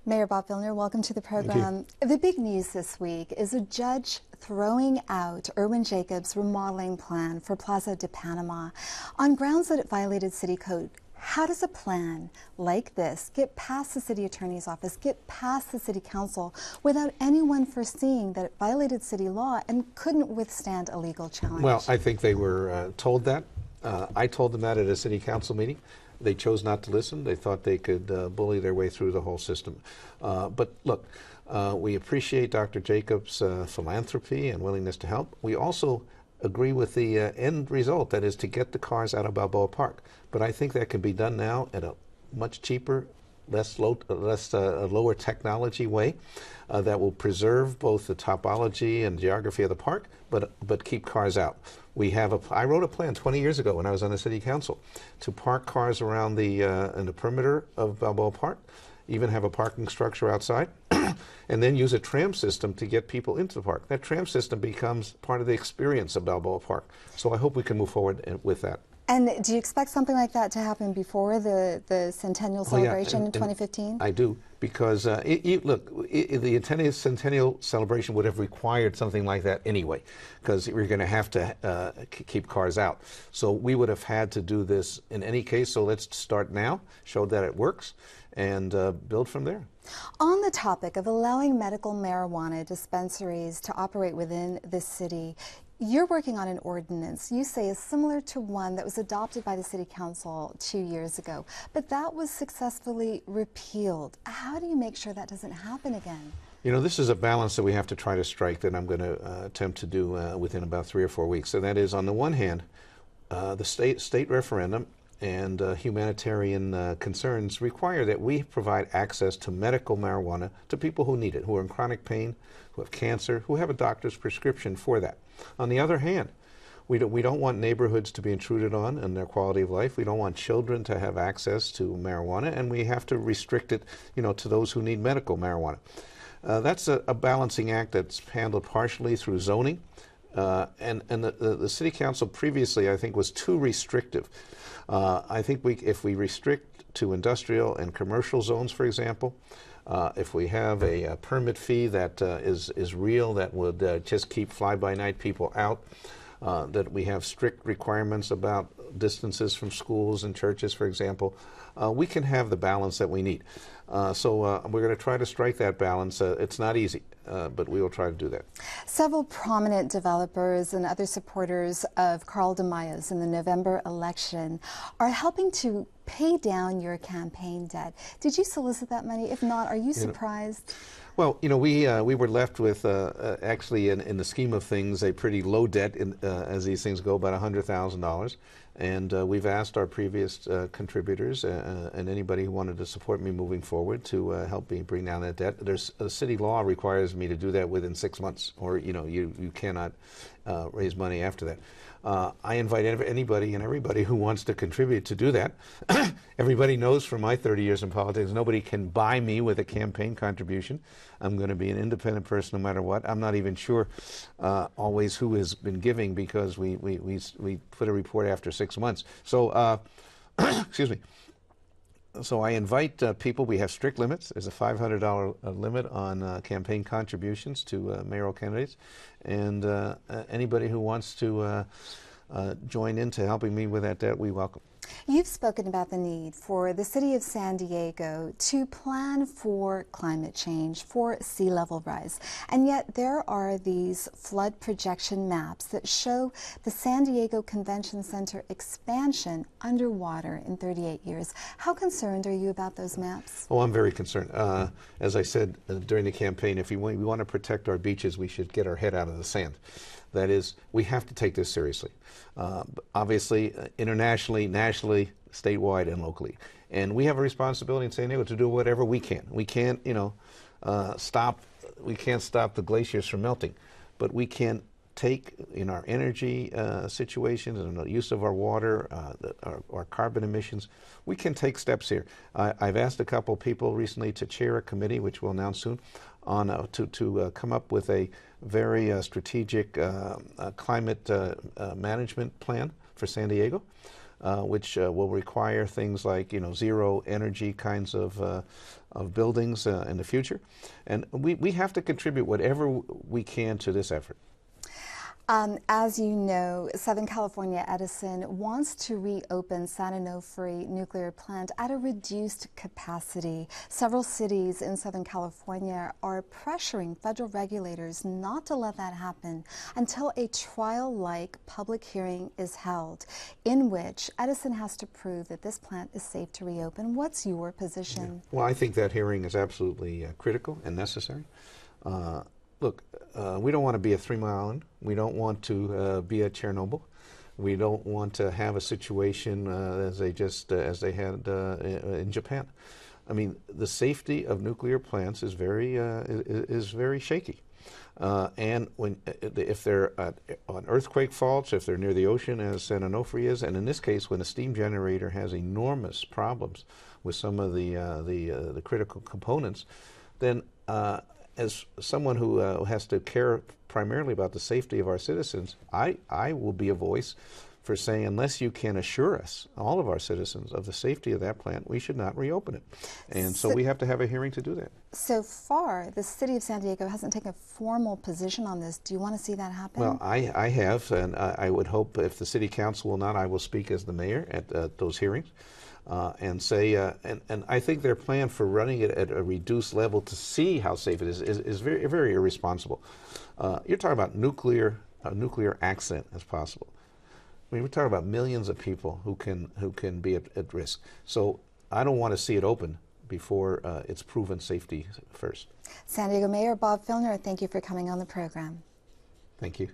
Mayor Bob Filner, welcome to the Thank program. The big news this week is a judge throwing out Irwin Jacobs' remodeling plan for Plaza de Panama on grounds that it violated city code. How does a plan like this get past the city attorney's office, get past the city council without anyone foreseeing that it violated city law and couldn't withstand a legal challenge? Well, I think they were told that. I told them that at a city council meeting. They chose not to listen. They thought they could bully their way through the whole system. But look, we appreciate Dr. Jacobs' philanthropy and willingness to help. We also agree with the end result, that is to get the cars out of Balboa Park. But I think that can be done now at a much cheaper, lower technology way that will preserve both the topology and geography of the park, but keep cars out. I wrote a plan 20 years ago when I was on the city council to park cars around in the perimeter of Balboa Park, even have a parking structure outside, and then use a tram system to get people into the park. That tram system becomes part of the experience of Balboa Park. So I hope we can move forward with that. And do you expect something like that to happen before the centennial celebration in 2015? I do, because the centennial celebration would have required something like that anyway, because we're going to have to keep cars out. So we would have had to do this in any case. So let's start now, show that it works, and build from there. On the topic of allowing medical marijuana dispensaries to operate within the city, you're working on an ordinance you say is similar to one that was adopted by the City Council 2 years ago, but that was successfully repealed. How do you make sure that doesn't happen again? You know, this is a balance that we have to try to strike that I'm going to attempt to do within about 3 or 4 weeks. And that is, on the one hand, the state referendum and humanitarian concerns require that we provide access to medical marijuana to people who need it, who are in chronic pain, who have cancer, who have a doctor's prescription for that. On the other hand, we don't want neighborhoods to be intruded on and their quality of life. We don't want children to have access to marijuana, and we have to restrict it, to those who need medical marijuana. That's a balancing act that's handled partially through zoning, and the City Council previously, I think, was too restrictive. I think if we restrict to industrial and commercial zones, for example, if we have a permit fee that is real, that would just keep fly-by-night people out, that we have strict requirements about distances from schools and churches, for example, we can have the balance that we need. So we're going to try to strike that balance. It's not easy, but we will try to do that. Several prominent developers and other supporters of Carl DeMaio's in the November election are helping to pay down your campaign debt. Did you solicit that money? If not, are you surprised? Well, we were left with actually, in the scheme of things, a pretty low debt as these things go, about $100,000. And we've asked our previous contributors and anybody who wanted to support me moving forward to help me bring down that debt. City law requires me to do that within 6 months, or you cannot raise money after that. I invite anybody and everybody who wants to contribute to do that. Everybody knows from my 30 years in politics, nobody can buy me with a campaign contribution. I'm going to be an independent person no matter what. I'm not even sure always who has been giving, because we put a report after 6 months. So, excuse me. So I invite people. We have strict limits. There's a $500 limit on campaign contributions to mayoral candidates, and anybody who wants to join into helping me with that debt, we welcome. You've spoken about the need for the city of San Diego to plan for climate change, for sea level rise, and yet there are these flood projection maps that show the San Diego Convention Center expansion underwater in 38 years. How concerned are you about those maps? Oh, I'm very concerned. As I said during the campaign, if we want to protect our beaches, we should get our head out of the sand. That is, we have to take this seriously. Obviously, internationally, nationally, statewide, and locally. And we have a responsibility in San Diego to do whatever we can. We can't, stop the glaciers from melting, but we can take in our energy situations and the use of our water, our carbon emissions, we can take steps here. I've asked a couple people recently to chair a committee, which we'll announce soon, on to come up with a very strategic climate management plan for San Diego. which will require things like zero energy kinds of buildings in the future, and we have to contribute whatever we can to this effort. As you know, Southern California Edison wants to reopen San Onofre nuclear plant at a reduced capacity. Several cities in Southern California are pressuring federal regulators not to let that happen until a trial-like public hearing is held, in which Edison has to prove that this plant is safe to reopen. What's your position? Yeah. Well, I think that hearing is absolutely critical and necessary. Look, we don't want to be a 3 Mile Island. We don't want to be a Chernobyl. We don't want to have a situation as they had in Japan. I mean, the safety of nuclear plants is very shaky. And if they're on earthquake faults, if they're near the ocean, as San Onofre is, and in this case, when a steam generator has enormous problems with some of the critical components, then as someone who has to care primarily about the safety of our citizens, I will be a voice for saying, unless you can assure us, all of our citizens, of the safety of that plant, we should not reopen it. And so we have to have a hearing to do that. So far, the city of San Diego hasn't taken a formal position on this. Do you want to see that happen? Well, I have, and I would hope if the city council will not, I will speak as the mayor at those hearings. And say, and I think their plan for running it at a reduced level to see how safe it is very, very irresponsible. You're talking about a nuclear accident as possible. I mean, we're talking about millions of people who can be at risk. So I don't want to see it open before it's proven safety first. San Diego Mayor Bob Filner, thank you for coming on the program. Thank you.